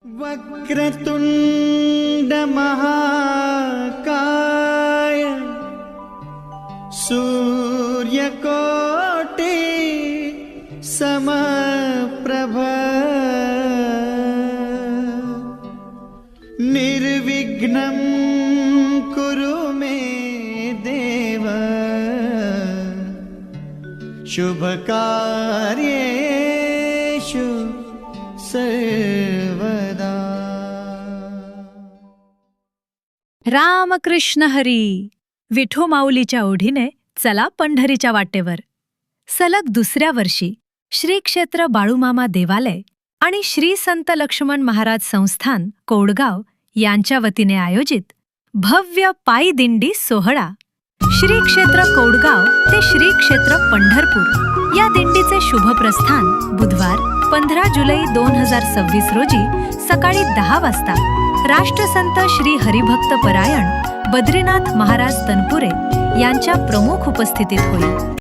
वक्रतुंड महाकाय सूर्यकोटि समप्रभ निर्विघ्नं कुरु मे देव शुभकार्येषु सर्वदा। रामकृष्ण हरी। विठू माऊलीच्या ओढीने चला पंढरीच्या वाटेवर. सलग दुसऱ्या वर्षी श्री क्षेत्र बाळूमामा देवालय आणि श्री संत लक्ष्मण महाराज संस्थान कोडगाव यांच्या वतीने आयोजित भव्य पायी दिंडी सोहळा श्री क्षेत्र कोडगाव ते श्री क्षेत्र पंढरपूर या दिंडीचे शुभप्रस्थान बुधवार 15 जुलै 2026 रोजी सकाळी 10 वाजता राष्ट्रसंत श्री हरिभक्त परायण बद्रीनाथ महाराज तनपुरे यांच्या प्रमुख उपस्थितीत होईल.